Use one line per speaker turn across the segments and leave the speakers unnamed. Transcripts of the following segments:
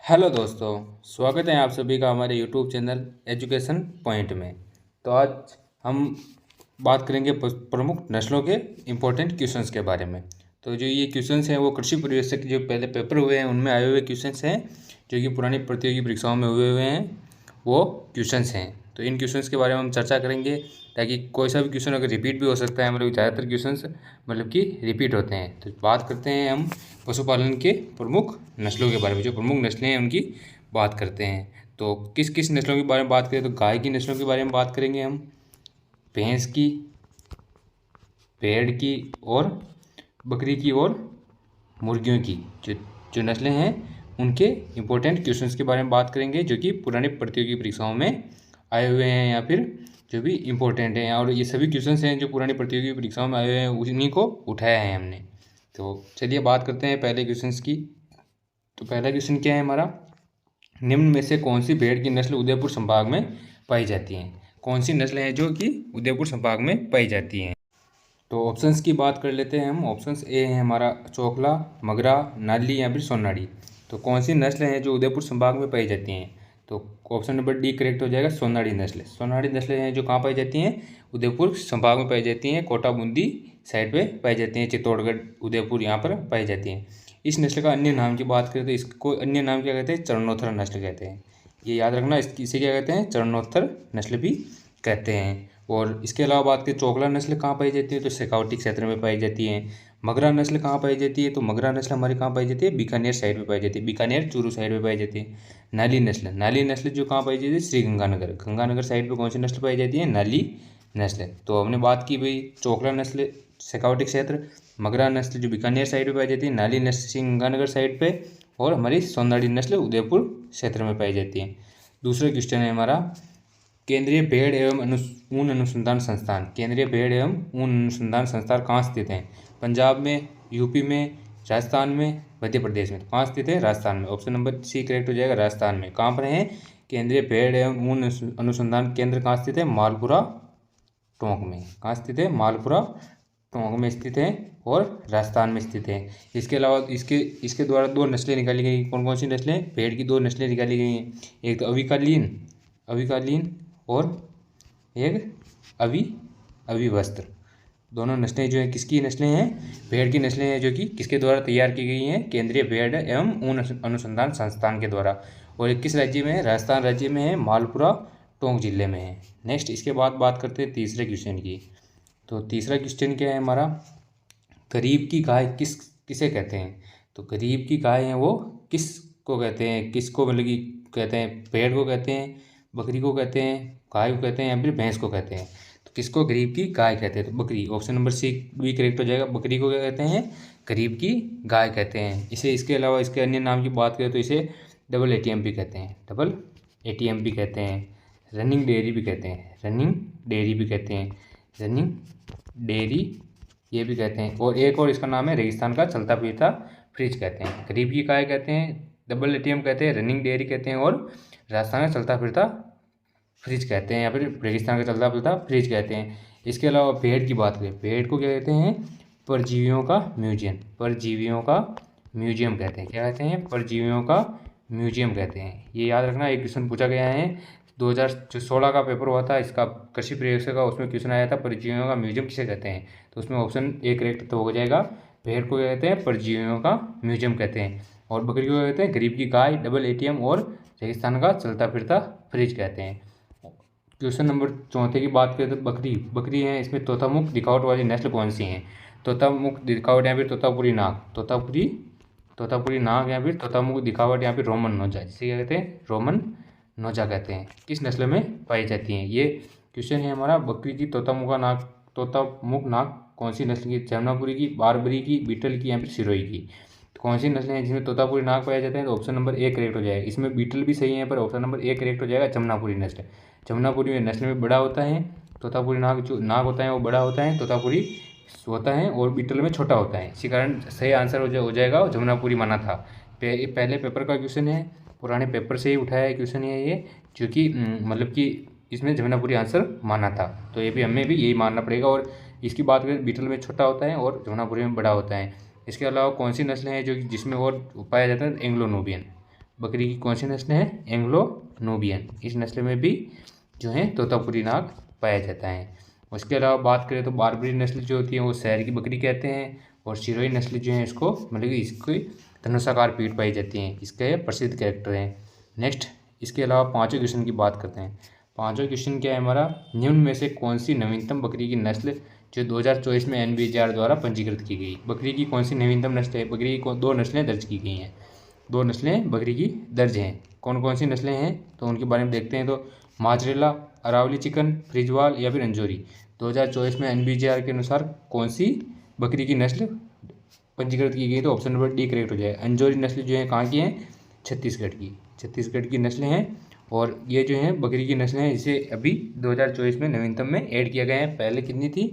Hello दोस्तों, स्वागत है आप सभी का हमारे यूट्यूब चैनल एजुकेशन पॉइंट में। तो आज हम बात करेंगे प्रमुख नस्लों के इम्पोर्टेंट क्वेश्चंस के बारे में। तो जो ये क्वेश्चंस हैं वो कृषि परिवेशक के जो पहले पेपर हुए हैं उनमें आए हुए क्वेश्चंस हैं, जो कि पुरानी प्रतियोगी परीक्षाओं में हुए हैं वो क्वेश्चंस हैं। तो इन क्वेश्चंस के बारे में हम चर्चा करेंगे, ताकि कोई सा भी क्वेश्चन अगर रिपीट भी हो सकता है, मतलब ज़्यादातर क्वेश्चंस मतलब कि रिपीट होते हैं। तो बात करते हैं हम पशुपालन के प्रमुख नस्लों के बारे में। जो प्रमुख नस्लें हैं उनकी बात करते हैं। तो किस किस नस्लों के बारे में बात करें तो गाय की नस्लों के बारे में बात करेंगे हम, भैंस की, भेड़ की और बकरी की और मुर्गियों की जो जो नस्लें हैं उनके इम्पोर्टेंट क्वेश्चंस के बारे में बात करेंगे, जो कि पुरानी प्रतियोगी परीक्षाओं में आए हुए हैं या फिर जो भी इम्पोर्टेंट हैं। और ये सभी क्वेश्चंस हैं जो पुरानी प्रतियोगी परीक्षाओं में आए हुए हैं, उन्हीं को उठाया है हमने। तो चलिए बात करते हैं पहले क्वेश्चंस की। तो पहला क्वेश्चन क्या है हमारा, निम्न में से कौन सी भेड़ की नस्ल उदयपुर संभाग में पाई जाती हैं? कौन सी नस्लें हैं जो कि उदयपुर संभाग में पाई जाती हैं? तो ऑप्शंस की बात कर लेते हैं हम। ऑप्शंस ए है हमारा चोकला, मगरा, नाली या फिर सोनाड़ी। तो कौन सी नस्लें हैं जो उदयपुर संभाग में पाई जाती हैं? तो ऑप्शन नंबर डी करेक्ट हो जाएगा, सोनाड़ी नस्ल। सोनाड़ी नस्लें हैं जो कहाँ पाई जाती हैं? उदयपुर संभाग में पाई जाती हैं, कोटा बूंदी साइड पे पाई जाती हैं, चित्तौड़गढ़, उदयपुर यहाँ पर पाई जाती हैं। इस नस्ल का अन्य नाम की बात करें तो इसको अन्य नाम क्या कहते हैं? चरणोत्तर नस्ल कहते हैं। ये याद रखना, इसे क्या कहते हैं? चरणोत्तर नस्ल भी कहते हैं। और इसके अलावा बात करें चोकला नस्ल कहाँ पाई जाती है तो शेखावटी क्षेत्र में पाई जाती है। मगरा नस्ल कहाँ पाई जाती है तो मगरा नस्ल हमारी कहाँ पाई जाती है? बीकानेर साइड में पाई जाती है, बीकानेर चूरू साइड में पाई जाती है। नाली नस्ल जो कहाँ पाई जाती है? श्री गंगानगर, गंगानगर साइड पर कौन सी नस्ल पाई जाती है? नाली नस्ल। तो हमने बात की भाई चोकला नस्ल शेखावटी क्षेत्र, मगरा नस्ल जो बीकानेर साइड पर पाई जाती है, नाली नस्ल श्री गंगानगर साइड पर, और हमारी सोनाड़ी नस्ल उदयपुर क्षेत्र में पाई जाती है। दूसरा क्वेश्चन है हमारा, केंद्रीय भेड़ एवं ऊन अनुसंधान संस्थान, केंद्रीय भेड़ एवं ऊन अनुसंधान संस्थान कहाँ स्थित हैं? पंजाब में, यूपी में, राजस्थान में, मध्य प्रदेश में। तो कहाँ स्थित है? राजस्थान में। ऑप्शन नंबर सी करेक्ट हो जाएगा, राजस्थान में। कहाँ पर है केंद्रीय भेड़ एवं ऊन अनुसंधान केंद्र? कहाँ स्थित है? मालपुरा टोंक में। कहाँ स्थित है? मालपुरा टोंक में स्थित है और राजस्थान में स्थित है। इसके अलावा इसके द्वारा दो नस्लें निकाली गई। कौन कौन सी नस्लें? भेड़ की दो नस्लें निकाली गई हैं, एक तो अविकालीन और एक अविवस्त्र। दोनों नस्लें जो हैं किसकी नस्लें हैं? भेड़ की नस्लें हैं, जो कि किसके द्वारा तैयार की गई हैं? केंद्रीय भेड़ एवं ऊन अनुसंधान संस्थान के द्वारा। और ये किस राज्य में है? राजस्थान राज्य में है, मालपुरा टोंक जिले में है। नेक्स्ट इसके बाद बात करते हैं तीसरे क्वेश्चन की। तो तीसरा क्वेश्चन क्या है हमारा, गरीब की गाय किसे कहते हैं? तो गरीब की गाय है वो किस को कहते हैं? किसको मतलब कि कहते हैं? भेड़ को कहते हैं, बकरी को कहते हैं, गाय को कहते हैं या फिर भैंस को कहते हैं? तो किसको गरीब की गाय कहते हैं? तो बकरी। ऑप्शन नंबर सी भी करेक्ट हो जाएगा, बकरी को क्या कहते हैं? गरीब की गाय कहते हैं। इसे इसके अलावा इसके अन्य नाम की बात करें तो इसे डबल एटीएम भी कहते हैं, डबल एटीएम भी कहते हैं, रनिंग डेयरी भी कहते हैं, रनिंग डेयरी भी कहते हैं, रनिंग डेयरी ये भी कहते हैं। और एक और इसका नाम है रेगिस्तान का चलता फिरता फ्रिज कहते हैं। गरीब की गाय कहते हैं, डबल एटीएम कहते हैं, रनिंग डेयरी कहते हैं और राजस्थान का चलता फिरता फ्रिज कहते हैं या फिर रेगिस्तान का चलता फिरता फ्रिज कहते हैं। इसके अलावा भेड़ की बात करें, भेड़ को क्या कहते हैं? परजीवियों का म्यूजियम, परजीवियों का म्यूजियम कहते हैं। क्या कहते हैं? परजीवियों का म्यूजियम कहते हैं। ये याद रखना, एक क्वेश्चन पूछा गया है 2016 का पेपर हुआ था इसका, कृषि प्रयोग का, उसमें क्वेश्चन आया था परजीवियों का म्यूजियम किसे कहते हैं? तो उसमें ऑप्शन ए करेक्ट तो हो जाएगा, भेड़ को क्या कहते हैं? परजीवियों का म्यूजियम कहते हैं। और बकरी को कहते हैं? गरीब की गाय, डबल एटीएम और रेगिस्तान का चलता फिरता फ्रिज कहते हैं। क्वेश्चन नंबर चौथे की बात करें तो बकरी है, इसमें तोतामुख दिखावट वाली नस्ल कौन सी है? तोतामुख दिखावट या फिर तोतापुरी नाग, तोतापुरी नाग या फिर तोतामुख दिखावट या फिर रोमन नोजा, जिसे क्या कहते हैं? रोमन नोजा कहते हैं। किस नस्ल में पाई जाती हैं? ये क्वेश्चन है हमारा, बकरी की तोतामुख नाग कौन सी नस्ल की? जमुनापुरी की, बारबरी की, बीटल की या फिर सिरोही की? तो कौन सी नस्लें हैं जिसमें तोतापुरी नाग पाए जाते हैं? तो ऑप्शन नंबर ए करेक्ट हो जाएगा। इसमें बीटल भी सही है पर ऑप्शन नंबर ए करेक्ट हो जाएगा, जमुनापुरी नस्ल। जमुनापुरी नस्ल में बड़ा होता है, तोतापुरी नाग जो नाग होता है वो बड़ा होता है, तोतापुरी होता है और बीटल में छोटा होता है। इसी कारण सही आंसर हो जाएगा जमुनापुरी माना था। पहले पेपर का क्वेश्चन है, पुराने पेपर से ही उठाया है क्वेश्चन है ये, जो कि मतलब कि इसमें जमुनापुरी आंसर माना था। तो ये भी हमें भी यही मानना पड़ेगा। और इसकी बात करें बीटल में छोटा होता है और जमुनापुरी में बड़ा होता है। इसके अलावा कौन सी नस्लें हैं जो जिसमें और पाया जाता है? एंग्लो नूबियन, बकरी की कौन सी नस्लें हैं? Anglo Nubian. इस नस्ल में भी जो है तोतापुरी नाग पाया जाता है। उसके अलावा बात करें तो बारबरी नस्ल जो होती है वो शहर की बकरी कहते हैं, और सिरोही नस्ल जो है इसको मतलब कि इसकी धनुषाकार पीठ पाई जाती है, इसके प्रसिद्ध कैरेक्टर हैं। नेक्स्ट इसके अलावा पाँचवें क्वेश्चन की बात करते हैं। पाँचवें क्वेश्चन क्या है हमारा? निम्न में से कौन सी नवीनतम बकरी की नस्ल जो 2024 में NBJR द्वारा पंजीकृत की गई? बकरी की कौन सी नवीनतम नस्ल है? बकरी की दो नस्लें दर्ज की गई हैं, दो नस्लें बकरी की दर्ज हैं। कौन कौन सी नस्लें हैं तो उनके बारे में देखते हैं। तो माजरेला, अरावली चिकन, फ्रिजवाल या फिर अंजोरी। 2024 में NBJR के अनुसार कौन सी बकरी की नस्ल पंजीकृत की गई? तो ऑप्शन नंबर डी करेक्ट हो जाएगा। अंजोरी नस्ल जो है कहाँ की है? छत्तीसगढ़ की, छत्तीसगढ़ की नस्लें हैं। और ये जो है बकरी की नस्लें हैं, इसे अभी 2024 में नवीनतम में ऐड किया गया है। पहले कितनी थी?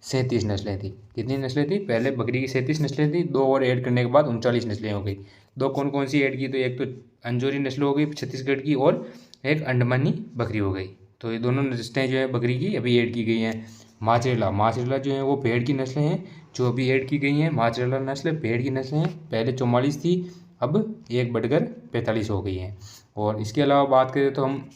37 नस्लें थी। कितनी नस्लें थी? पहले बकरी की 37 नस्लें थी, दो और ऐड करने के बाद 39 नस्लें हो गई। दो कौन कौन सी ऐड की? तो एक तो अंजोरी नस्ल हो गई छत्तीसगढ़ की, और एक अंडमानी बकरी हो गई। तो ये दोनों नस्लें जो है बकरी की अभी ऐड की गई हैं। माजरेला, माजरेला जो है वो भेड़ की नस्लें हैं जो अभी ऐड की गई हैं। माजरेला नस्ल भेड़ की नस्लें हैं, पहले 44 थी, अब एक बढ़कर 45 हो गई हैं। और इसके अलावा बात करें तो हम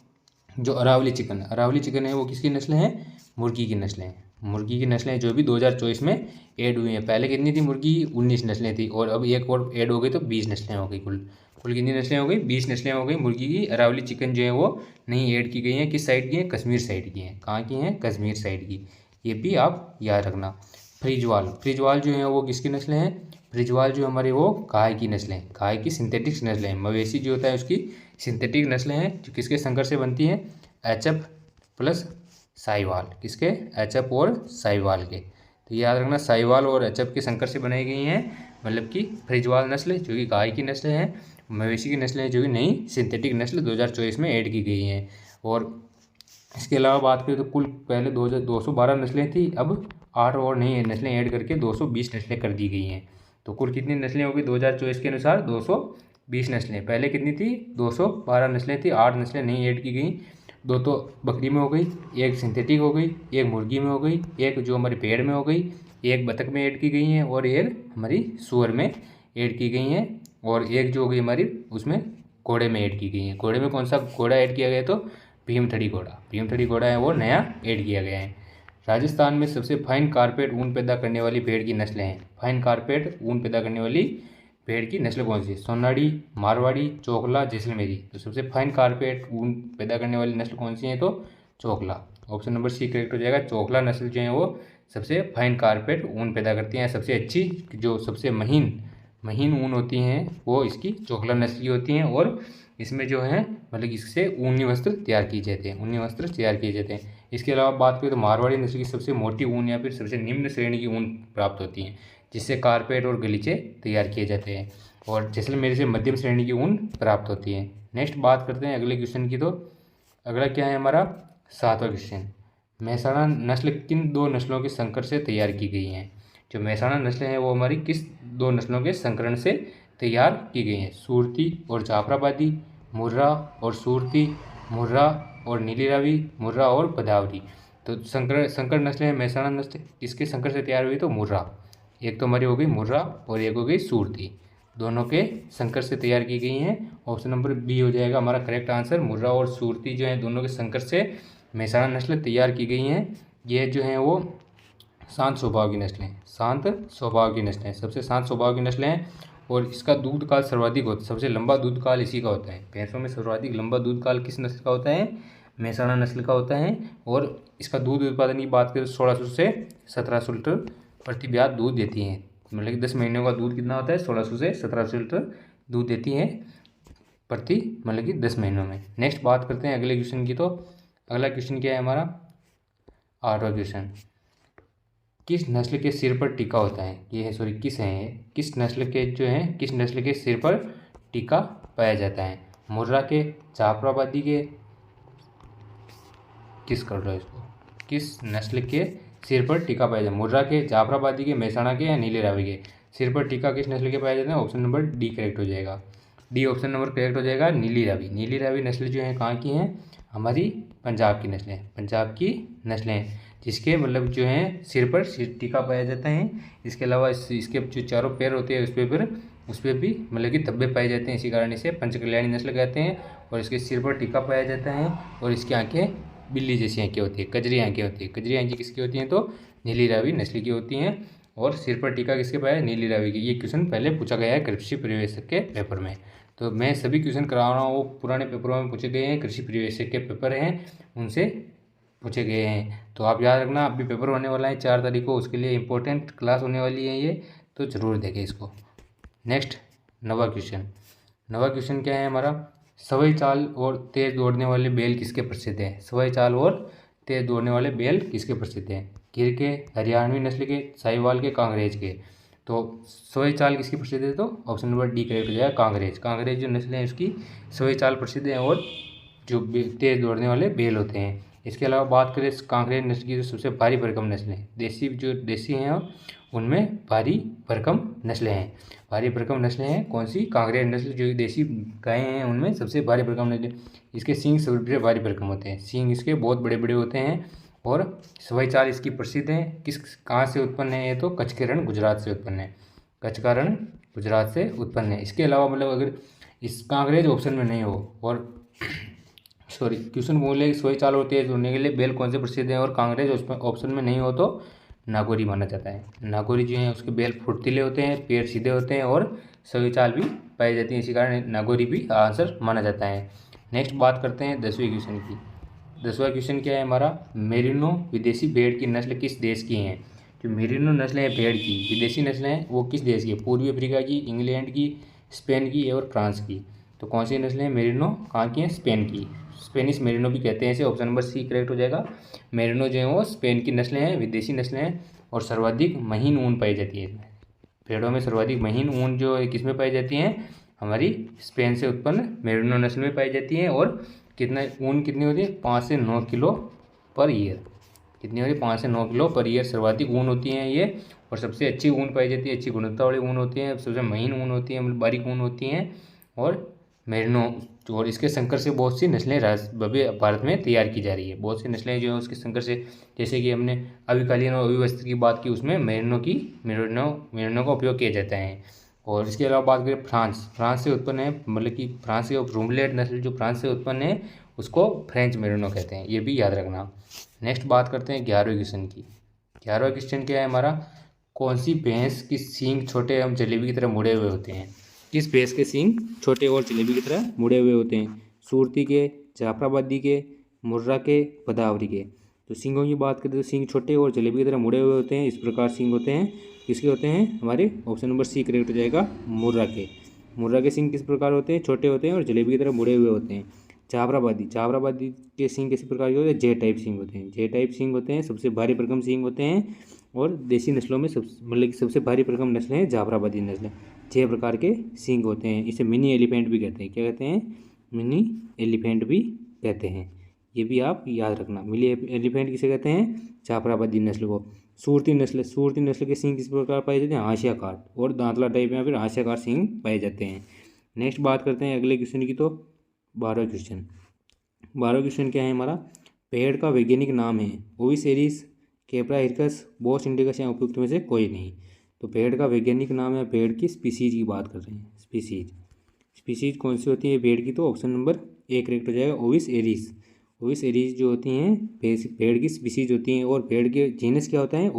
जो अरावली चिकन है वो किसकी नस्लें हैं? मुर्गी की नस्लें हैं। मुर्गी की नस्लें जो भी 2024 में ऐड हुई हैं। पहले कितनी थी मुर्गी? 19 नस्लें थी, और अब एक और ऐड हो गई तो 20 नस्लें हो गई। कुल कितनी नस्लें हो गई? 20 नस्लें हो गई मुर्गी की। अरावली चिकन जो है वो नई ऐड की गई हैं। किस साइड की हैं? कश्मीर साइड की हैं। कहाँ की हैं? कश्मीर साइड की। ये भी आप याद रखना। फ्रिजवाल जो है वो किसकी नस्लें हैं? फ्रिजवाल जो हमारे वो गाय की नस्लें, गाय की सिंथेटिक नस्लें हैं। मवेशी जो होता है उसकी सिंथेटिक नस्लें हैं जो किसके संकर से बनती हैं? HF plus Sahiwal. किसके? HF और साहिवाल के। तो याद रखना, साहिवाल और HF के संकर से बनाई गई हैं, मतलब कि फ्रिजवाल नस्ल जो कि गाय की नस्लें हैं, मवेशी की नस्लें जो कि नई सिंथेटिक नस्ल 2024 में ऐड की गई हैं। और इसके अलावा बात करें तो कुल पहले 212 नस्लें थी, अब 8 और नई नस्लें ऐड करके 220 नस्लें कर दी गई हैं। तो कुल कितनी नस्लें होगी 2024 के अनुसार? 220 नस्लें। पहले कितनी थी? 212 नस्लें थी, 8 नस्लें नई ऐड की गई। दो तो बकरी में हो गई, एक सिंथेटिक हो गई, एक मुर्गी में हो गई, एक जो हमारी भेड़ में हो गई, एक बतख में ऐड की गई हैं, और एक हमारी सूअर में ऐड की गई हैं, और एक जो हो गई हमारी उसमें घोड़े में ऐड की गई हैं। घोड़े में कौन सा घोड़ा ऐड किया गया? तो भीमथड़ी घोड़ा है वो नया ऐड किया गया है। राजस्थान में सबसे फाइन कारपेट ऊन पैदा करने वाली भेड़ की नस्लें हैं। फाइन कारपेट ऊन पैदा करने वाली भेड़ की नस्ल कौन सी है? सोनाड़ी, मारवाड़ी, चोकला, जैसलमेरी। तो सबसे फाइन कारपेट ऊन पैदा करने वाली नस्ल कौन सी है? तो चोकला। ऑप्शन नंबर सी करेक्ट हो जाएगा। चोकला नस्ल जो है वो सबसे फाइन कारपेट ऊन पैदा करती हैं। सबसे अच्छी जो सबसे महीन ऊन होती हैं वो इसकी चोकला नस्ल की होती हैं, और इसमें जो है मतलब इससे ऊनी वस्त्र तैयार किए जाते हैं। इसके अलावा बात करें तो मारवाड़ी नस्ल की सबसे मोटी ऊन या फिर सबसे निम्न श्रेणी की ऊन प्राप्त होती है, जिससे कारपेट और गलीचे तैयार किए जाते हैं, और जैसलमेर से मध्यम श्रेणी की ऊन प्राप्त होती है। नेक्स्ट बात करते हैं अगले क्वेश्चन की। तो अगला क्या है हमारा? 7वां क्वेश्चन। मेहसाणा नस्ल किन दो नस्लों के संकर से तैयार की गई हैं? जो मेहसाणा नस्ल है वो हमारी किस दो नस्लों के संकरण से तैयार की गई हैं? सूरती और जाफराबादी, मुर्रा और सूरती, मुर्रा और नीली रावी, मुर्रा और भदावरी। तो संकर नस्लें हैं मेहसाणा नस्ल, किसके संकर से तैयार हुई? तो मुर्रा। एक तो हमारी हो गई मुर्रा और एक हो गई सूरती, दोनों के संकर से तैयार की गई हैं। ऑप्शन नंबर बी हो जाएगा हमारा करेक्ट आंसर। मुर्रा और सूरती जो है दोनों के संकर से मेहसाणा नस्ल तैयार की गई हैं। ये जो हैं वो शांत स्वभाव की नस्लें, सबसे शांत स्वभाव की नस्लें हैं, और इसका दूध काल सर्वाधिक होता है। सबसे लंबा दूध काल इसी का होता है। भैंसों में सर्वाधिक लंबा दूध काल किस नस्ल का होता है? मेहसाणा नस्ल का होता है। और इसका दूध उत्पादन की बात करें तो 1600 से 1700 लीटर प्रति ब्यात दूध देती हैं। मतलब कि 10 महीनों का दूध कितना होता है? 1600 से 1700 लीटर दूध देती हैं प्रति मतलब कि 10 महीनों में। नेक्स्ट बात करते हैं अगले क्वेश्चन की। तो अगला क्वेश्चन क्या है हमारा? 8वां क्वेश्चन। किस नस्ल के सिर पर टीका होता है? ये है सॉरी किस है ये किस नस्ल के जो है किस नस्ल के सिर पर टीका पाया जाता है? मुर्रा के, जाफराबादी के, किस नस्ल के सिर पर टीका पाया जाता है? मुर्रा के, जाफराबादी के, मेहसाणा के या नीली रावी के? सिर पर टीका किस नस्ल के पाया जाता है? ऑप्शन नंबर डी करेक्ट हो जाएगा। डी ऑप्शन नंबर करेक्ट हो जाएगा। नीली रावी नस्ल जो है कहाँ की हैं? हमारी पंजाब की नस्लें जिसके मतलब जो है सिर पर टीका पाया जाता है। इसके अलावा इसके जो चारों पैर होते हैं उस पर उस पर भी मतलब कि धब्बे पाए जाते हैं, इसी कारण इसे पंचकल्याणी नस्ल कहते हैं। और इसके सिर पर टीका पाया जाता है और इसकी आंखें बिल्ली जैसी आंखें होती है, कजरी आंखें होती है। कजरी आंखें किसकी होती हैं? तो नीली रावी नस्ल की होती हैं। और सिर पर टीका किसके पाया? नीली रावी की। ये क्वेश्चन पहले पूछा गया है कृषि परिवेश के पेपर में। तो मैं सभी क्वेश्चन करा रहा हूँ, वो पुराने पेपरों में पूछे गए हैं, कृषि परिवेश के पेपर हैं उनसे पूछे गए हैं। तो आप याद रखना, अभी पेपर होने वाला है 4 तारीख को, उसके लिए इंपॉर्टेंट क्लास होने वाली है ये, तो ज़रूर देखें इसको। नेक्स्ट नवा क्वेश्चन। नवा क्वेश्चन क्या है हमारा? सवाई चाल और तेज़ दौड़ने वाले बैल किसके प्रसिद्ध हैं? सवाई चाल और तेज़ दौड़ने वाले बैल किसके प्रसिद्ध हैं? गिर के, हरियाणवी नस्ल के, साहिवाल के, कांग्रेज के। तो सवाई चाल किसकी प्रसिद्ध है? तो ऑप्शन नंबर डी करेक्ट हो जाएगा, कांग्रेज। कांग्रेज जो नस्ल है उसकी सवाई चाल प्रसिद्ध है और जो तेज़ दौड़ने वाले बैल होते हैं। इसके अलावा बात करें कांकरेज नस्ल की, तो सबसे भारी भरकम नस्लें देसी, जो देसी हैं उनमें भारी भरकम नस्लें हैं। भारी भरकम नस्लें हैं कौन सी? कांकरेज नस्ल, जो देसी गायें हैं उनमें सबसे भारी भरकम नस्लें। इसके सींग सबसे भारी भरकम होते हैं, सींग इसके बहुत बड़े बड़े होते हैं। और सवाई चाल इसकी प्रसिद्ध है। कहाँ से उत्पन्न है? ये तो कच्छ के रण गुजरात से उत्पन्न है, कच्छ का रण गुजरात से उत्पन्न है। इसके अलावा मतलब अगर इस कांकरेज ऑप्शन में नहीं हो और सॉरी क्वेश्चन बोले सवाई चाल और तेज दौड़ने के लिए बैल कौन से प्रसिद्ध हैं और कांग्रेस ऑप्शन में नहीं हो तो नागौरी माना जाता है। नागौरी जो है उसके बैल फुर्तीले होते हैं, पैर सीधे होते हैं और सवाई चाल भी पाई जाती है, इसी कारण नागौरी भी आंसर माना जाता है। नेक्स्ट बात करते हैं 10वें क्वेश्चन की। 10वां क्वेश्चन क्या है हमारा? मेरिनो विदेशी भेड़ की नस्ल किस देश की हैं? जो मेरिनो नस्ल है भेड़ की, विदेशी नस्ल हैं, वो किस देश की है? पूर्वी अफ्रीका की, इंग्लैंड की, स्पेन की और फ्रांस की। तो कौन सी नस्लें हैं मेरिनो? कहाँ की हैं? स्पेन की। स्पेनिश मेरिनो भी कहते हैं इसे, ऑप्शन नंबर सी करेक्ट हो जाएगा। मेरिनो जो है वो स्पेन की नस्लें हैं, विदेशी नस्लें हैं और सर्वाधिक महीन ऊन पाई जाती है इसमें। भेड़ों में सर्वाधिक महीन ऊन जो है किस में पाई जाती है? हमारी स्पेन से उत्पन्न मेरिनो नस्ल में पाई जाती है। और कितना ऊन कितनी होती है? 5 से 9 किलो पर ईयर। कितनी होती है? 5 से 9 किलो पर ईयर सर्वाधिक ऊन होती हैं ये। और सबसे अच्छी ऊन पाई जाती है, अच्छी गुणवत्ता वाली ऊन होती है, सबसे महीन ऊन होती है, मतलब बारीक ऊन होती हैं। और मेरिनो और इसके संकर से बहुत सी नस्लें भारत में तैयार की जा रही है। बहुत सी नस्लें जो है उसके संकर से, जैसे कि हमने अभिकालीन और अभिवस्त्र की बात की, उसमें मेरिनो का उपयोग किया जाता है। और इसके अलावा बात करें फ्रांस से उत्पन्न है, मतलब कि फ्रांस से रूमलेट नस्ल जो फ्रांस से उत्पन्न है उसको फ्रेंच मेरिनो कहते हैं, ये भी याद रखना। नेक्स्ट बात करते हैं 11वें क्वेश्चन की। 11वां क्वेश्चन क्या है हमारा? कौन सी भैंस की सींग छोटे एवं जलेबी की तरह मुड़े हुए होते हैं? किस भैंस के सींग छोटे और जलेबी की तरह मुड़े हुए होते हैं? सूरती के, जाफराबादी के, मुर्रा के, गोदावरी के। तो सींगों की बात करें तो सींग छोटे और जलेबी की तरह मुड़े हुए होते हैं, इस प्रकार सींग होते हैं। किसके होते हैं? हमारे ऑप्शन नंबर सी करेक्ट हो जाएगा, मुर्रा के। मुर्रा के सींग किस प्रकार होते हैं? छोटे होते हैं और जलेबी की तरह मुड़े हुए होते हैं। जाफराबादी के सींग किस प्रकार के होते हैं? जे टाइप सींग होते हैं। जे टाइप सींग होते हैं, सबसे भारी भरकम सींग होते हैं। और देसी नस्लों में मतलब कि सबसे भारी भरकम नस्लें हैं जाफराबादी नस्लें। 6 प्रकार के सींग होते हैं। इसे मिनी एलिफेंट भी कहते हैं। क्या कहते हैं? मिनी एलिफेंट भी कहते हैं। ये भी आप याद रखना। मिनी एलिफेंट किसे कहते हैं? जाफराबादी नस्ल को। सूरती नस्ल के सींग किस प्रकार पाए जाते हैं? हाशियाकार और दांतला टाइप या फिर हाशियाकार सींग पाए जाते हैं। नेक्स्ट बात करते हैं अगले क्वेश्चन की। तो 12वां क्वेश्चन क्या है हमारा? पेड़ का वैज्ञानिक नाम है Ovis Eris, Capra hircus, Bose indicus या उपयुक्त में से कोई नहीं। तो पेड़ का वैज्ञानिक नाम है, पेड़ की स्पीसीज की बात कर रहे हैं। स्पीसीज कौन सी होती है पेड़ की? तो ऑप्शन नंबर ए करेक्ट हो जाएगा, ओविस एरिस। ओविस एरिस जो होती हैं पेड़ की स्पीसीज होती हैं। और पेड़ के जीनस क्या होता है?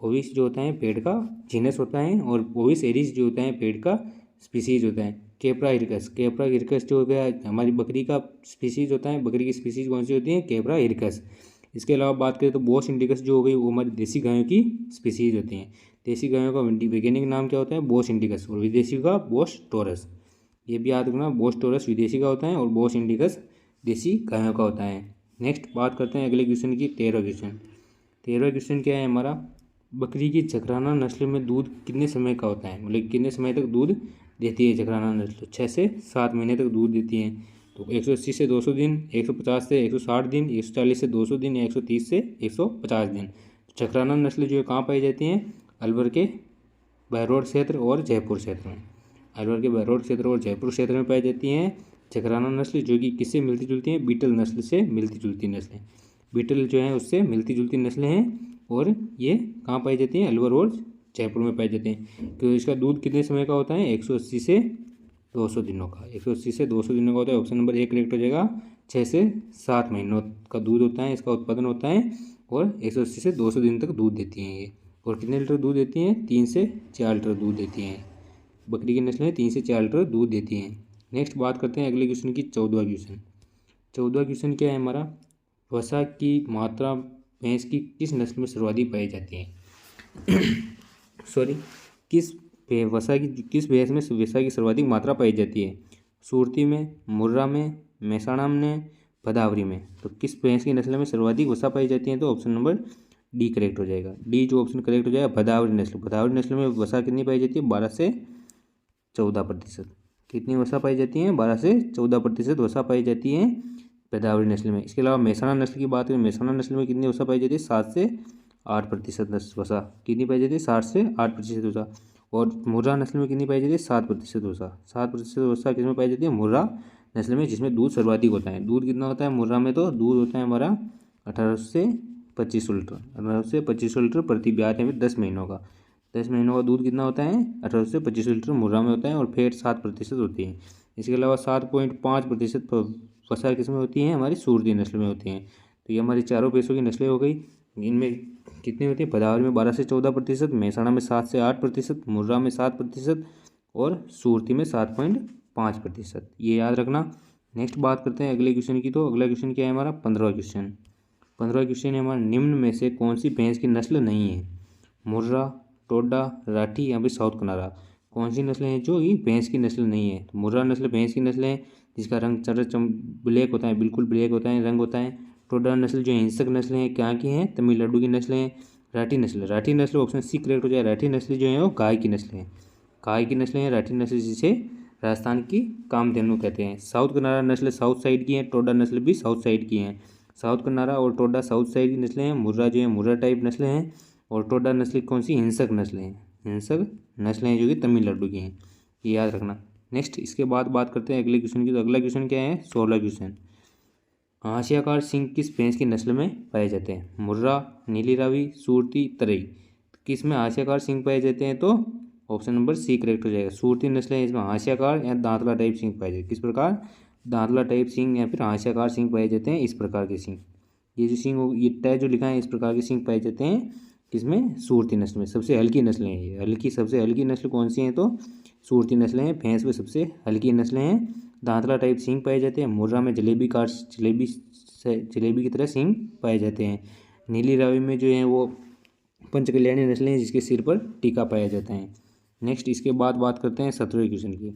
ओविस जो होता है पेड़ का जीनस होता है और ओविस एरिस जो होता है पेड़ का स्पीसीज होता है। कैप्रा हिरकस जो हो गया हमारी बकरी का स्पीसीज होता है। बकरी की स्पीसीज कौन सी होती है? Capra hircus. इसके अलावा बात करें तो बोस इंडिकस जो हो गई वो हमारी देसी गायों की स्पीसीज होती हैं। देसी गायों का वैज्ञानिक नाम क्या होता है? बोस इंडिकस। और विदेशी का बोस टोरस। ये भी याद रखना, बोस टोरस विदेशी का होता है और बोस इंडिकस देसी गायों का होता है। नेक्स्ट बात करते हैं अगले क्वेश्चन की। 13वां क्वेश्चन क्या है हमारा? बकरी की जकराना नस्ल में दूध कितने समय का होता है? मतलब कितने समय तक दूध देती है जकराना नस्ल? 6 से 7 महीने तक दूध देती हैं। तो 180 से 200 दिन, 150 से 160 दिन, 140 से 200 दिन या 130 से 150 दिन। जकराना नस्ल जो है कहाँ पाई जाती हैं? अलवर के बहरोड क्षेत्र और जयपुर क्षेत्र में। अलवर के बहरोड क्षेत्र और जयपुर क्षेत्र में पाई जाती हैं जकराना नस्ल, जो कि किससे मिलती जुलती हैं? बीटल नस्ल से मिलती जुलती नस्लें। बीटल जो है उससे मिलती जुलती नस्लें हैं और ये कहाँ पाई जाती हैं? अलवर और जयपुर में पाए जाते हैं। क्योंकि इसका दूध कितने समय का होता है? 180 से 200 दिनों का। 180 से 200 दिनों का होता है। ऑप्शन नंबर ए करेक्ट हो जाएगा। 6 से 7 महीनों का दूध होता है, इसका उत्पादन होता है, और 180 से 200 दिन तक दूध देती हैं ये। और कितने लीटर दूध देती हैं? 3 से 4 लीटर दूध देती हैं। बकरी की नस्लें 3 से 4 लीटर दूध देती हैं। नेक्स्ट बात करते हैं अगले क्वेश्चन की, 14वां क्वेश्चन। 14वां क्वेश्चन क्या है हमारा? वसा की मात्रा भैंस की किस नस्ल में सर्वाधिक पाई जाती है? सॉरी, किस भैंस में वसा की सर्वाधिक मात्रा पाई जाती है? सूरती में, मुर्रा में, मेहसाणा में, भदावरी में। तो किस भैंस की नस्ल में सर्वाधिक वसा पाई जाती है? तो ऑप्शन नंबर डी करेक्ट हो जाएगा। डी जो ऑप्शन करेक्ट हो जाएगा, भदावरी नस्ल। भदावरी नस्ल में वसा कितनी पाई जाती है? 12 से 14%। कितनी वसा पाई जाती है? 12 से 14% वसा पाई जाती है भदावरी नस्ल में। इसके अलावा मेहसाणा नस्ल की बात करें, मेहसाणा नस्ल में कितनी वसा पाई जाती है? 7 से 8% वसा। कितनी पाई जाती है? 7 से 8% वसा। और मुर्रा नस्ल में कितनी पाई जाती है? 7% वसा। 7% वसा किसमें पाई जाती है? मुर्रा नस्ल में, जिसमें दूध सर्वाधिक होता है। दूध कितना होता है मुर्रा में? तो दूध होता है हमारा 18 से 25 लीटर। 18 से 25 लीटर प्रति ब्यात है 10 महीनों का। 10 महीनों का दूध कितना होता है? 18 से 25 लीटर मुर्रा में होता है, और फैट 7% होती है। इसके अलावा 7.5% वसा किसमें होती है? हमारी सूरती नस्ल में होती हैं। तो ये हमारी चारों भैंसों की नस्लें हो गई। इनमें कितनी होती है? भदावरी में 12 से 14%, मेहसाणा में 7 से 8%, मुर्रा में 7%, और सूरती में 7.5%। ये याद रखना। नेक्स्ट बात करते हैं अगले क्वेश्चन की। तो अगला क्वेश्चन क्या है हमारा? 15वां क्वेश्चन। 15वां क्वेश्चन है हमारा, निम्न में से कौन सी भैंस की नस्ल नहीं है? मुर्रा, टोडा, राठी या फिर साउथ कनारा। कौन सी नस्लें हैं जो ये भैंस की नस्ल नहीं है? तो मुर्रा नस्ल भैंस की नस्ल है, जिसका रंग ब्लैक होता है, बिल्कुल ब्लैक होता है, रंग होता है। टोडा नस्ल जो हिंसक नस्लें हैं, क्या की हैं? तमिलनाडु की नस्लें हैं। राठी नस्ल ऑप्शन सी करेक्ट हो जाए। राठी नस्ल जो है वो गाय की नस्लें हैं। गाय की नस्लें हैं राठी नस्ल, जिसे राजस्थान की कामधेनु कहते हैं। साउथ कनारा नस्ल साउथ साइड की है। टोडा नस्ल भी साउथ साइड की हैं। साउथ कनारा और टोडा साउथ साइड की नस्लें हैं। मुर्रा जो है मुर्रा टाइप नस्लें हैं। और टोडा नस्ल कौन सी? हिंसक नस्लें हैं। हिंसक नस्लें हैं जो कि तमिलनाडु की हैं। ये याद रखना। नेक्स्ट इसके बाद बात करते हैं अगले क्वेश्चन की। तो अगला क्वेश्चन क्या है? 16वां क्वेश्चन। हाशियाकार सिंह किस भैंस की नस्ल में पाए जाते हैं? मुर्रा, नीली रावी, सूरती, तरई। किस में हाशियाकार सिंह पाए जाते हैं? तो ऑप्शन नंबर सी करेक्ट हो जाएगा। सूरती नस्लें हैं, इसमें हाशियाकार या दांतला टाइप सिंह पाए जाते हैं। किस प्रकार? दांतला टाइप सिंह या फिर हाशियाकार सिंह पाए जाते हैं, इस प्रकार के सिंह। ये जो सिंह, ये टै जो लिखा है, इस प्रकार के सिंह पाए जाते हैं किसमें? सूरती नस्ल में। सबसे हल्की नस्लें हैं ये। हल्की, सबसे हल्की नस्ल कौन सी है? तो सूरती नस्लें हैं। भैंस में सबसे हल्की नस्लें हैं। दांतला टाइप सींग पाए जाते हैं। मुर्रा में जलेबी की तरह सींग पाए जाते हैं। नीली रावी में जो है वो पंचकल्याणी नस्लें हैं, जिसके सिर पर टीका पाया जाता है। नेक्स्ट इसके बाद बात करते हैं 17वें क्वेश्चन की।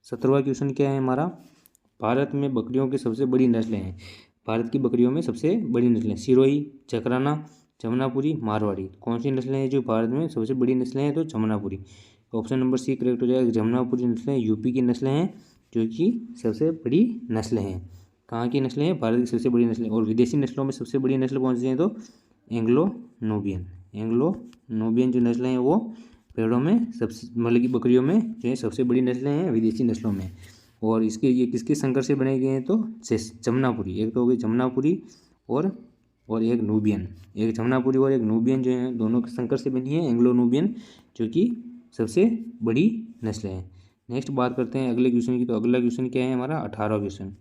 17वां क्वेश्चन क्या है हमारा? भारत में बकरियों की सबसे बड़ी नस्लें हैं। भारत की बकरियों में सबसे बड़ी नस्लें सिरोही, चक्राना, जमुनापुरी, मारवाड़ी। कौन सी नस्लें हैं जो भारत में सबसे बड़ी नस्लें हैं? तो Jamunapuri. Option number C correct हो जाएगा। जमुनापुरी नस्लें यूपी की नस्लें हैं, जो कि सबसे बड़ी नस्लें हैं। कहाँ की नस्लें हैं? भारत की सबसे बड़ी नस्लें। और विदेशी नस्लों में सबसे बड़ी नस्ल कौन सी है? तो एंग्लो नोबियन जो नस्लें हैं वो भेड़ों में सबसे, मतलब की बकरियों में जो है सबसे बड़ी नस्लें हैं विदेशी नस्लों में। और इसके ये किसके संकर से बने गए हैं? तो जमुनापुरी। एक तो हो गई जमुनापुरी और एक नूबियन। एक जमुनापुरी और एक नूबियन जो है दोनों के संकर से बनी है एंग्लो नूबियन, जो कि सबसे बड़ी नस्लें हैं। नेक्स्ट बात करते हैं अगले क्वेश्चन की। तो अगला क्वेश्चन क्या है हमारा? 18वां क्वेश्चन।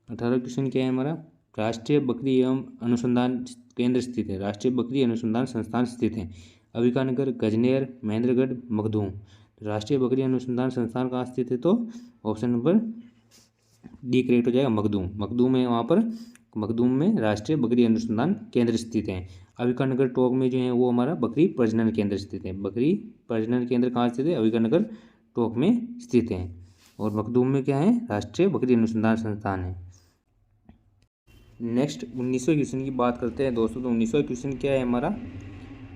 18वां क्वेश्चन क्या है हमारा? राष्ट्रीय बकरी एवं अनुसंधान केंद्र स्थित है। राष्ट्रीय बकरी अनुसंधान संस्थान स्थित है अंबिकानगर, गजनेर, महेंद्रगढ़, मखदूम। राष्ट्रीय बकरी अनुसंधान संस्थान कहाँ स्थित है? तो ऑप्शन नंबर डी करेक्ट हो जाएगा। मखदूम है वहाँ पर। मखदूम में राष्ट्रीय बकरी अनुसंधान केंद्र स्थित है। अंबिकानगर टोंक में जो है वो हमारा बकरी प्रजनन केंद्र स्थित है। बकरी प्रजनन केंद्र कहाँ स्थित है? अंबिकानगर टोंक में स्थित है। और मखदूम में क्या है? राष्ट्रीय बकरी अनुसंधान संस्थान है। नेक्स्ट 19वें क्वेश्चन की बात करते हैं दोस्तों। तो 19वां क्वेश्चन क्या है हमारा?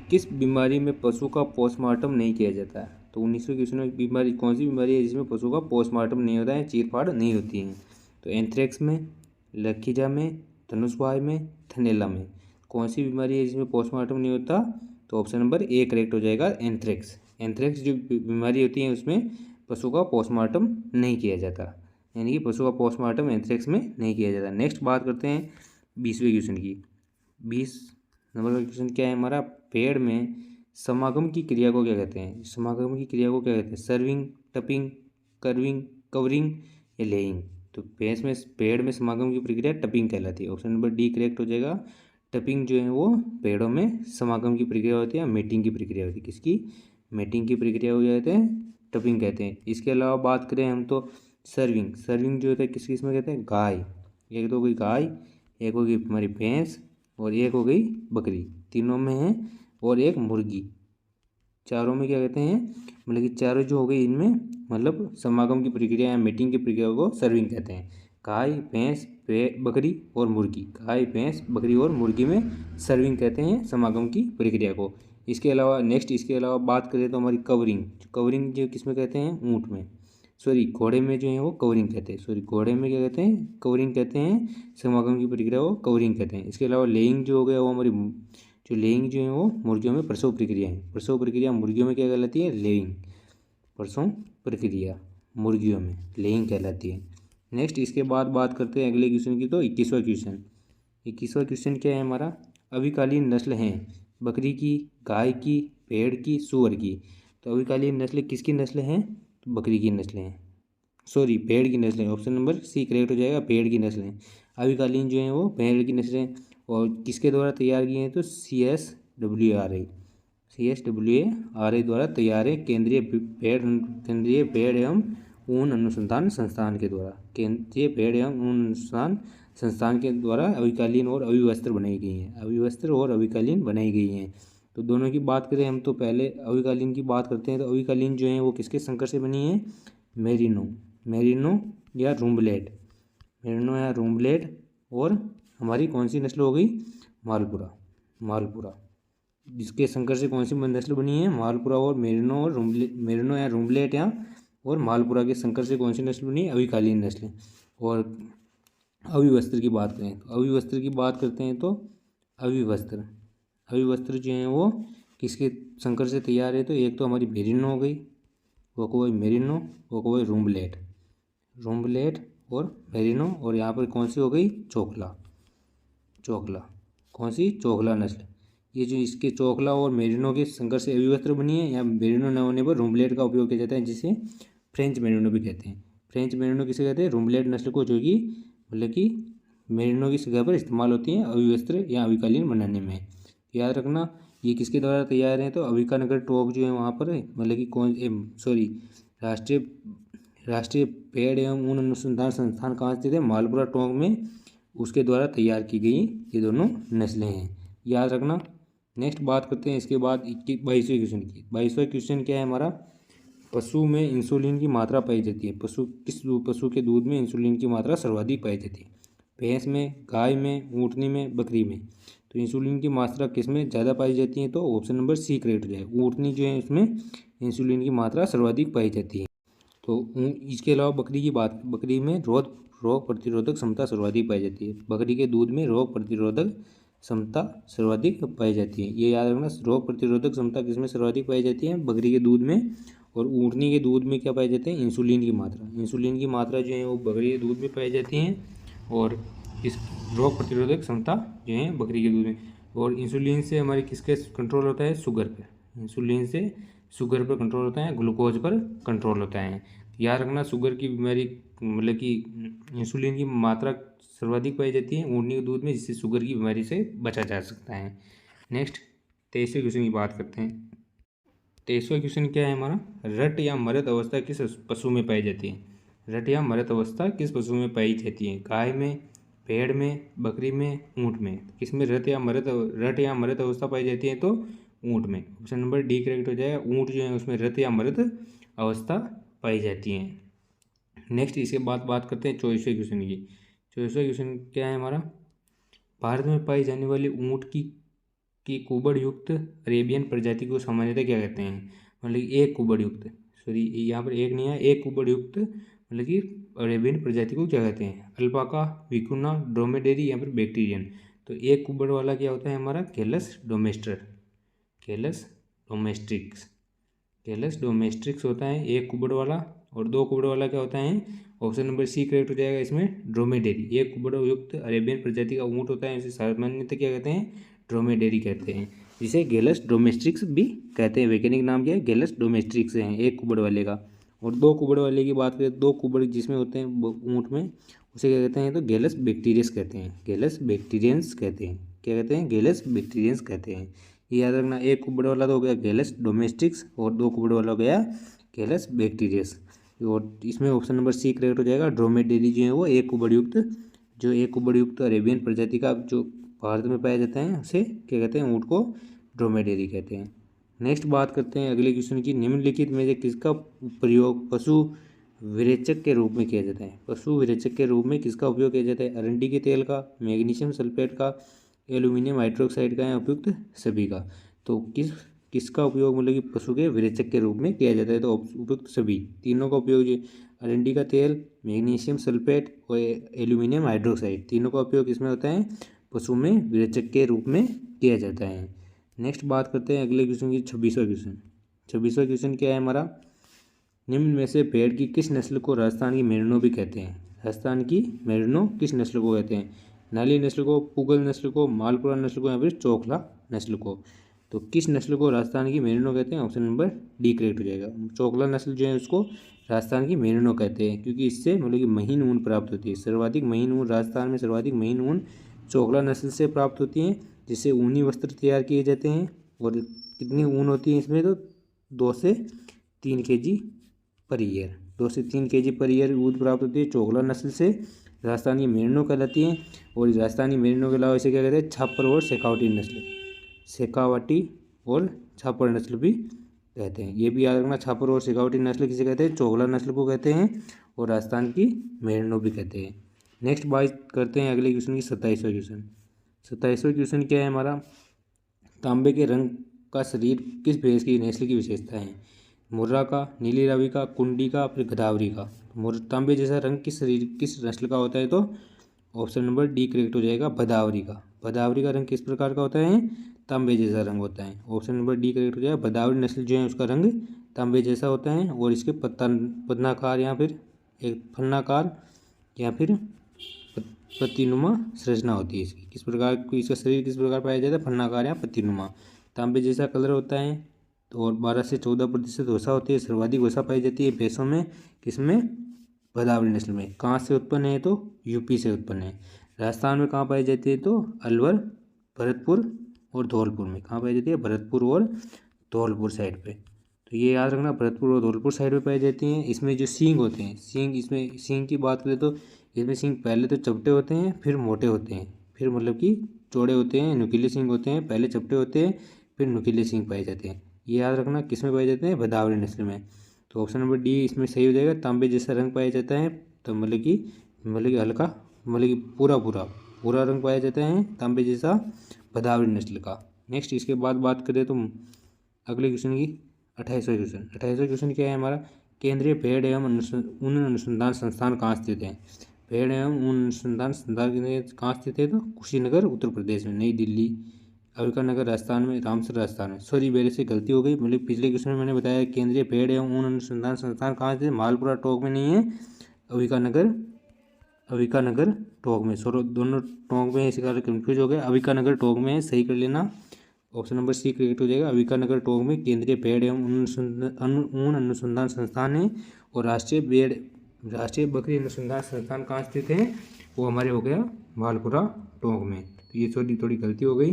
किस बीमारी में पशु का पोस्टमार्टम नहीं किया जाता है? तो 19वें क्वेश्चन में बीमारी कौन सी बीमारी है जिसमें पशु का पोस्टमार्टम नहीं होता है, चीरफाड़ नहीं होती है? तो एंथ्रेक्स में, लखीजा में, धनुषवाय में, थनैला में। कौन सी बीमारी है जिसमें पोस्टमार्टम नहीं होता? तो ऑप्शन नंबर ए करेक्ट हो जाएगा। एंथ्रेक्स जो बीमारी होती है उसमें पशु का पोस्टमार्टम नहीं किया जाता, यानी कि पशु का पोस्टमार्टम एंथ्रेक्स में नहीं किया जाता। नेक्स्ट बात करते हैं 20वें क्वेश्चन की। 20 नंबर का क्वेश्चन क्या है हमारा? पेड़ में समागम की क्रिया को क्या कहते हैं? समागम की क्रिया को क्या कहते हैं? सर्विंग, टपिंग, कर्विंग, कवरिंग या लेइंग। तो भैंस में पेड़ में समागम की प्रक्रिया टपिंग कहलाती है। ऑप्शन नंबर डी करेक्ट हो जाएगा। टपिंग जो है वो पेड़ों में समागम की प्रक्रिया होती है, मेटिंग की प्रक्रिया होती है। किसकी? मेटिंग की प्रक्रिया को कहते हैं टपिंग कहते हैं। इसके अलावा बात करें हम तो सर्विंग, सर्विंग जो होता है किस किस में कहते हैं? गाय, एक तो हो गई गाय, एक हो गई हमारी भैंस और एक हो गई बकरी, तीनों में है, और एक मुर्गी, चारों में क्या कहते हैं? मतलब कि चारों जो हो गई इनमें मतलब समागम की प्रक्रिया या मीटिंग की प्रक्रिया को सर्विंग कहते हैं। गाय, भैंस, बकरी और मुर्गी, गाय, भैंस, बकरी और मुर्गी में सर्विंग कहते हैं समागम की प्रक्रिया को। इसके अलावा नेक्स्ट, इसके अलावा बात करें तो हमारी कवरिंग, कवरिंग जो किस में कहते हैं? ऊँट में, सॉरी घोड़े में जो है वो कवरिंग कहते हैं, सॉरी घोड़े में क्या कहते हैं? कवरिंग कहते हैं। समागम की प्रक्रिया को कवरिंग कहते हैं। इसके अलावा लेइंग जो हो गया वो हमारी जो लेइंग जो है वो मुर्गियों में प्रसव प्रक्रिया है। प्रसव प्रक्रिया मुर्गियों में क्या कहलाती है? लेइंग, प्रसव प्रक्रिया मुर्गियों में लेइंग कहलाती है। नेक्स्ट इसके बाद बात करते हैं अगले क्वेश्चन की, तो 21वां क्वेश्चन। 21वां क्वेश्चन क्या है हमारा? अभिकालीन नस्ल हैं बकरी की, गाय की, भेड़ की, सूअर की। तो अभिकालीन नस्ल किसकी नस्ल हैं? तो बकरी की नस्ल हैं, सॉरी भेड़ की नस्लें। ऑप्शन नंबर सी करेक्ट हो जाएगा, भेड़ की नस्लें। अभिकालीन जो है वो भेड़ की नस्लें, और किसके द्वारा तैयार किए हैं? तो CSWRI, CSWRI द्वारा तैयार है, केंद्रीय भेड़ एवं ऊन अनुसंधान संस्थान के द्वारा, केंद्रीय भेड़ एवं ऊन अनुसंधान संस्थान के द्वारा अभिकालीन और अभिवस्त्र बनाई गई हैं, अभिवस्त्र और अभिकालीन बनाई गई हैं। तो दोनों की बात करें हम तो पहले अभिकालीन की बात करते हैं। तो अभिकालीन जो है वो किसके संकर से बनी है? मेरिनो, मेरिनो या रूम्बलेट, मेरिनो या रूम्बलेट। और हमारी कौन सी नस्ल हो गई? मालपुरा, मालपुरा, जिसके संकर से कौन सी नस्ल बनी है? मालपुरा और मेरिनो, और मेरिनो या रूम्बलेट या और मालपुरा के संकर से कौन सी नस्ल बनी है? अभिकालीन नस्ल। और अभिवस्त्र की बात करें तो अभिवस्त्र की बात करते हैं तो अभिवस्त्र, अभिवस्त्र जो है वो किसके संकर से तैयार है? तो एक तो हमारी मेरिनो हो गई, वो को वही मेरिनो, वो को वही रूम्बलेट, रूम्बलेट और मेरिनो। और यहाँ पर कौन सी हो गई? चोकला, चोकला, कौन सी? चोकला नस्ल। ये जो इसके चोकला और मेरिनो के संकर से अभिवस्त्र बनी है, या मेरिनो न होने पर रूम्बलेट का उपयोग किया जाता है, जिसे फ्रेंच मेरिनो भी कहते हैं। फ्रेंच मेरिनो किसे कहते हैं? रूम्बलेट नस्ल को, जो कि मतलब कि मेरिनो की जगह पर इस्तेमाल होती है अभिवस्त्र या अभिकालीन बनाने में। याद रखना ये किसके द्वारा तैयार है? तो अभिकानगर टोक जो है वहाँ पर मतलब कि कौन, सॉरी राष्ट्रीय पेड़ एवं ऊन अनुसंधान संस्थान कहाँ स्थित है? मालपुरा टोंक में, उसके द्वारा तैयार की गई ये दोनों नस्लें हैं, याद रखना। नेक्स्ट बात करते हैं इसके बाद 22वें क्वेश्चन की। 22वां क्वेश्चन क्या है हमारा? पशु में इंसुलिन की मात्रा पाई जाती है, पशु के दूध में इंसुलिन की मात्रा सर्वाधिक पाई जाती है? भैंस में, गाय में, ऊँटनी में, बकरी में। तो इंसुलिन की मात्रा किस में ज़्यादा पाई जाती है? तो ऑप्शन नंबर सी करेक्ट हो जाएगा, ऊँटनी जो है इसमें इंसुलिन की मात्रा सर्वाधिक पाई जाती है। तो इसके अलावा बकरी की बात, बकरी में रोग प्रतिरोधक क्षमता सर्वाधिक पाई जाती है, बकरी के दूध में रोग प्रतिरोधक क्षमता सर्वाधिक पाई जाती है। ये याद रखना, रोग प्रतिरोधक क्षमता किसमें सर्वाधिक पाई जाती है? बकरी के दूध में। और ऊँटनी के दूध में क्या पाई जाती है? इंसुलिन की मात्रा, इंसुलिन की मात्रा जो है वो बकरी के दूध में पाई जाती है, और इस रोग प्रतिरोधक क्षमता जो है बकरी के दूध में। और इंसुलिन से हमारी किसके कंट्रोल होता है? शुगर पर, इंसुलिन से शुगर पर कंट्रोल होता है, ग्लूकोज पर कंट्रोल होता है। याद रखना शुगर की बीमारी मतलब कि इंसुलिन की मात्रा सर्वाधिक पाई जाती है ऊँटनी के दूध में, जिससे शुगर की बीमारी से बचा जा सकता है। नेक्स्ट 23वें क्वेश्चन की बात करते हैं। 23वां क्वेश्चन क्या है हमारा? रट या मृत अवस्था किस पशु में पाई जाती है? रट या मृत अवस्था किस पशु में पाई जाती है? गाय में, भेड़ में, बकरी में, ऊँट में। किस में रट या मृत अवस्था पाई जाती है? तो ऊँट में। ऑप्शन नंबर डी करेक्ट हो जाएगा, ऊँट जो है उसमें रत या मृत अवस्था पाई जाती है। नेक्स्ट इसके बाद बात करते हैं 24वें क्वेश्चन की। 24वां क्वेश्चन क्या है हमारा? भारत में पाई जाने वाली ऊँट की कुबड़ युक्त अरेबियन प्रजाति को सामान्यतः क्या कहते हैं? मतलब एक कुबड़ युक्त, सॉरी यहाँ पर एक नहीं है, एक कुबड़ युक्त मतलब कि अरेबियन प्रजाति को क्या कहते हैं? अल्पाका, विकुना, ड्रोमेडेरी या फिर बैक्टीरियन। तो एक कुबड़ वाला क्या होता है हमारा? कैलस डोमेस्टर, कैलस डोमेस्ट्रिक्स, कैलस डोमेस्ट्रिक्स होता है एक कुबड़ वाला। और दो कुबड़ वाला क्या होता है? ऑप्शन नंबर सी करेक्ट हो जाएगा इसमें, ड्रोमेडेरी। एक कुबड़ युक्त अरेबियन प्रजाति का ऊँट होता है, इसे सामान्यतः क्या कहते हैं? ड्रोमेडेरी कहते हैं। जिसे गैलस डोमेस्टिक्स भी कहते हैं। वैज्ञानिक नाम क्या है? गैलस डोमेस्टिक्स है, एक कुबड़ वाले का। और दो कुबड़ वाले की बात करें, दो कुबड़ जिसमें होते हैं ऊँट में, उसे क्या कहते हैं? तो गैलस बैक्टीरियस कहते हैं, गैलस बैक्टीरियंस कहते हैं। क्या कहते हैं? गैलस बैक्टीरियंस कहते हैं। ये याद रखना, एक कुबड़ वाला तो हो गया गैलस डोमेस्टिक्स और दो कुबड़ वाला हो गया गैलस बैक्टीरियस। और इसमें ऑप्शन नंबर सी करेक्ट हो जाएगा। ड्रोमेडेरी जो है वो एक कुबड़ युक्त अरेबियन प्रजाति का जो भारत में पाया जाता है उसे क्या कहते हैं? ऊँट को ड्रोमेडेरी कहते हैं। नेक्स्ट बात करते हैं अगले क्वेश्चन की। निम्नलिखित में से किसका प्रयोग पशु विरेचक के रूप में किया जाता है? पशु विरेचक के रूप में किसका उपयोग किया जाता है? अरंडी के तेल का, मैग्नीशियम सल्फेट का, एल्यूमिनियम हाइड्रोक्साइड का, या उपयुक्त सभी का? तो किसका उपयोग मतलब कि पशु के विरेचक के रूप में किया जाता है? तो उपयुक्त सभी, तीनों का उपयोग जो अरंडी का तेल, मैग्नीशियम सल्फेट और एल्यूमिनियम हाइड्रोक्साइड, तीनों का उपयोग किसमें होता है? पशु में विरेचक के रूप में किया जाता है। नेक्स्ट बात करते हैं अगले क्वेश्चन की, 26वां क्वेश्चन। 26वां क्वेश्चन क्या है हमारा? निम्न में से भेड़ की किस नस्ल को राजस्थान की मेरिनो भी कहते हैं? राजस्थान की मेरिनो किस नस्ल को कहते हैं? नाली नस्ल को, पुगल नस्ल को, मालपुरा नस्ल को, या फिर चोखला नस्ल को? तो किस नस्ल को राजस्थान की मेरिनो कहते हैं? ऑप्शन नंबर डी करेक्ट हो जाएगा। चोखला नस्ल जो है उसको राजस्थान की मेरिनो कहते हैं, क्योंकि इससे मतलब कि महीन ऊन प्राप्त होती है। सर्वाधिक महीन ऊन राजस्थान में, सर्वाधिक महीन ऊन चोखला नस्ल से प्राप्त होती है, जिससे ऊनी वस्त्र तैयार किए जाते हैं। और कितनी ऊन होती है इसमें? तो 2 से 3 kg पर ईयर, 2 से 3 kg पर ईयर ऊन प्राप्त होती है चोगला नस्ल से। राजस्थानी मेरिनो कहलाती है। और राजस्थानी मेरिनो के अलावा इसे क्या कहते हैं? छापर और शेखावटी नस्ल, शेखावटी और छापर नस्ल भी कहते हैं। ये भी याद रखना, छापर और शेखावटी नस्ल किसे कहते हैं? चोगला नस्ल को कहते हैं, और राजस्थान की मेरिनो भी कहते हैं। नेक्स्ट बात करते हैं अगले क्वेश्चन की, 27वां क्वेश्चन। 27वां क्वेश्चन क्या है हमारा? तांबे के रंग का शरीर किस भैंस की नस्ल की विशेषता है? मुर्रा का, नीली रावी का, कुंडी का, फिर गदावरी का? तांबे जैसा रंग किस शरीर किस नस्ल का होता है? तो ऑप्शन नंबर डी करेक्ट हो जाएगा, भदावरी का। भदावरी का रंग किस प्रकार का होता है? तांबे जैसा रंग होता है। ऑप्शन नंबर डी करेक्ट हो जाएगा। भदावरी नस्ल जो है उसका रंग तांबे जैसा होता है, और इसके पन्नाकार या फिर एक फन्नाकार या फिर पत्तीनुमा संरचना होती है इसकी। किस प्रकार की इसका शरीर किस प्रकार पाया जाता है? फन्नाकार या पत्तीनुमा। तांबे जैसा कलर होता है, तो और 12 से 14% वसा होती है। सर्वाधिक वसा पाई जाती है भैंसों में, किसमें? भदावरी नस्ल में। कहाँ से उत्पन्न है? तो यूपी से उत्पन्न है। राजस्थान में कहाँ पाई जाती है? तो अलवर, भरतपुर और धौलपुर में। कहाँ पाई जाती है? भरतपुर और धौलपुर साइड पे। तो ये याद रखना, भरतपुर और धौलपुर साइड पे पाई जाती हैं। इसमें जो सींग होते हैं, इसमें सींग की बात करें तो इसमें सींग पहले तो चपटे होते हैं, फिर मोटे होते हैं, फिर मतलब कि चौड़े होते हैं, नुकीले सींग होते हैं। पहले चपटे होते हैं, फिर नुकीले सींग पाए जाते हैं। ये याद रखना, किस में पाए जाते हैं? भदावरी नस्ल में। तो ऑप्शन नंबर डी इसमें सही हो जाएगा। तांबे जैसा रंग पाया जाता है, तो मतलब कि हल्का, मतलब कि पूरा रंग पाया जाता है तांबे जैसा भदावरी नस्ल का। नेक्स्ट इसके बाद बात करें तो अगले क्वेश्चन की, 28वां क्वेश्चन। 28वां क्वेश्चन क्या है हमारा? केंद्रीय भेड़ एवं ऊन अनुसंधान संस्थान कहाँ स्थित है? भेड़ एवं ऊन अनुसंधान संस्थान कहाँ स्थित है? तो कुशीनगर उत्तर प्रदेश में, नई दिल्ली, अविका नगर राजस्थान में, रामसर राजस्थान में। सॉरी, मेरे से गलती हो गई, मतलब पिछले क्वेश्चन में मैंने बताया केंद्रीय भेड़ एवं ऊन अनुसंधान संस्थान कहाँ स्थित है? मालपुरा टोंक में नहीं है, अविका नगर टोंक में। सॉरी, दोनों टोंक में इसी कारण कन्फ्यूज हो गया। अविका नगर टोंक में है, सही कर लेना। ऑप्शन नंबर सी करेक्ट हो जाएगा। अविका नगर टोंक में केंद्रीय भेड़ एवं ऊन अनुसंधान संस्थान है। और राष्ट्रीय बकरी अनुसंधान संस्थान कहाँ स्थित है? वो हमारे हो गया मालपुरा टोंक में। तो ये थोड़ी गलती हो गई,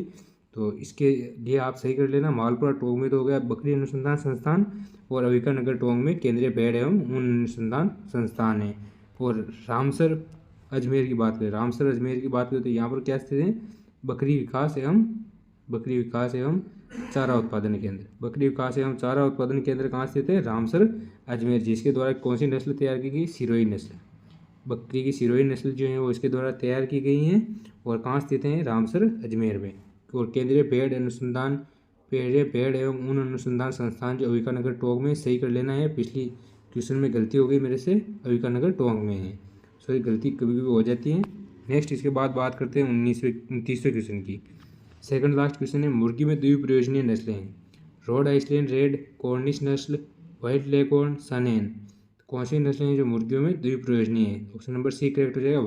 तो इसके लिए आप सही कर लेना। मालपुरा टोंक में तो हो गया बकरी अनुसंधान संस्थान, और अविका नगर टोंक में केंद्रीय भेड़ एवं ऊन अनुसंधान संस्थान है। और रामसर अजमेर की बात करें तो यहाँ पर क्या स्थित है? बकरी विकास एवं चारा उत्पादन केंद्र। बकरी विकास एवं चारा उत्पादन केंद्र कहाँ स्थित है? रामसर अजमेर। जिसके द्वारा कौन सी नस्ल तैयार की गई? सिरोही नस्ल। बकरी की सिरोही नस्ल जो है वो इसके द्वारा तैयार की गई हैं, और कहाँ स्थित हैं? रामसर अजमेर में। और केंद्रीय भेड़ एवं ऊन अनुसंधान संस्थान जो अविका नगर टोंक में, सही कर लेना है। पिछली क्वेश्चन में गलती हो गई मेरे से, अविका नगर टोंक में है। सॉरी, गलती कभी कभी हो जाती है। नेक्स्ट इसके बाद बात करते हैं 29वें क्वेश्चन की। सेकंड लास्ट क्वेश्चन है, मुर्गी में द्विप्रयोजनीय नस्लें हैं। रोड आइसलैंड रेड, कॉर्निश नस्ल, व्हाइट लेगहॉर्न, सनैन। कौन सी नस्लें हैं जो मुर्गियों में द्विप्रयोजनीय है? ऑप्शन नंबर सी करेक्ट हो जाएगा।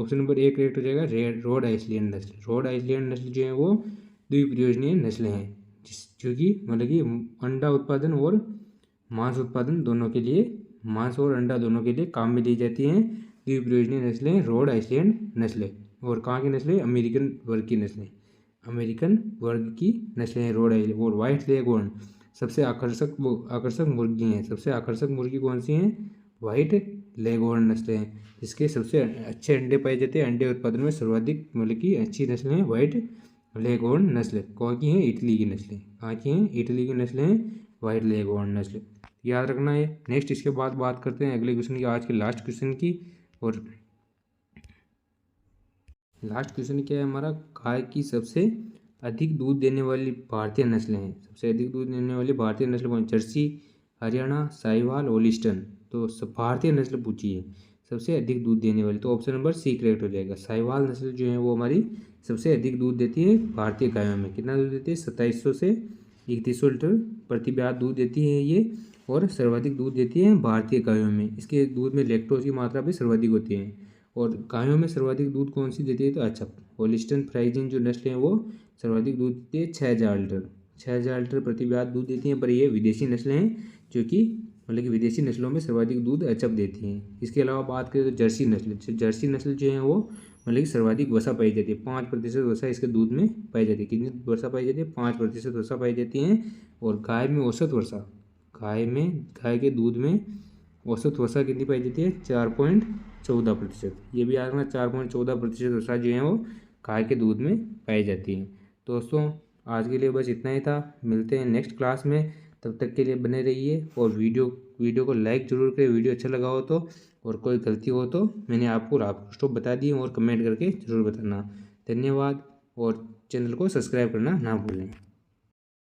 ऑप्शन नंबर ए करेक्ट हो जाएगा, रोड आइसलैंड नस्ल। रोड आइसलैंड नस्ल जो है वो द्विप्रयोजनीय नस्लें हैं, जो कि मतलब कि अंडा उत्पादन और मांस उत्पादन दोनों के लिए, मांस और अंडा दोनों के लिए काम में ली जाती हैं। द्विप्रयोजनीय नस्लें रोड आइलैंड नस्लें, और कहाँ की नस्लें? अमेरिकन वर्ग की नस्लें, अमेरिकन वर्ग की नस्लें रोड आइलैंड। और वाइट लेगहॉर्न सबसे आकर्षक मुर्गी हैं। सबसे आकर्षक मुर्गी कौन सी हैं? वाइट लेगहॉर्न नस्लें हैं, जिसके सबसे अच्छे अंडे पाए जाते हैं। अंडे उत्पादन में सर्वाधिक मतलब कि अच्छी नस्लें हैं वाइट लेगहॉर्न नस्ल। कौन की हैं? इटली की नस्लें। कहाँ की हैं? इटली की नस्लें हैं वाइट लेगहॉर्न नस्ल, याद रखना है। नेक्स्ट इसके बाद बात करते हैं अगले क्वेश्चन की, आज के लास्ट क्वेश्चन की। और लास्ट क्वेश्चन क्या है हमारा? गाय की सबसे अधिक दूध देने वाली भारतीय नस्लें हैं। सबसे अधिक दूध देने वाली भारतीय नस्ल कौन? जर्सी, हरियाणा, साहिवाल, होलिस्टन। तो सब भारतीय नस्ल पूछी है सबसे अधिक दूध देने वाली, तो ऑप्शन नंबर सी करेक्ट हो जाएगा। साहिवाल नस्ल जो है वो हमारी सबसे अधिक दूध देती है भारतीय गायों में। कितना दूध देती है? 2700 से 3100 लीटर प्रति ब्याज दूध देती है ये, और सर्वाधिक दूध देती है भारतीय गायों में। इसके दूध में लैक्टोज की मात्रा भी सर्वाधिक होती है। और गायों में सर्वाधिक दूध कौन सी देती है? तो अच्छा, होलिस्टन फ्राइजीन जो नस्ल है वो सर्वाधिक दूध देती है 6000 लीटर। 6000 लीटर प्रति ब्याज दूध देती हैं, पर ये विदेशी नस्लें हैं, जो कि मतलब कि विदेशी नस्लों में सर्वाधिक दूध अचप देती हैं। इसके अलावा बात करें तो जर्सी नस्ल, जर्सी नस्ल जो है वो मतलब कि सर्वाधिक वसा पाई जाती है। 5% वसा इसके दूध में पाई जाती है। कितनी वसा पाई जाती है? 5% वसा पाई जाती है। और गाय में औसत वसा, गाय के दूध में औसत वसा कितनी पाई जाती है? 4.14%। ये भी याद रखना, 4.14% वसा जो है वो गाय के दूध में पाई जाती है। दोस्तों आज के लिए बस इतना ही था, मिलते हैं नेक्स्ट क्लास में। तब तक के लिए बने रहिए, और वीडियो को लाइक जरूर करें वीडियो अच्छा लगा हो तो, और कोई गलती हो तो मैंने आपको स्टॉप बता दी, और कमेंट करके ज़रूर बताना। धन्यवाद, और चैनल को सब्सक्राइब करना ना भूलें।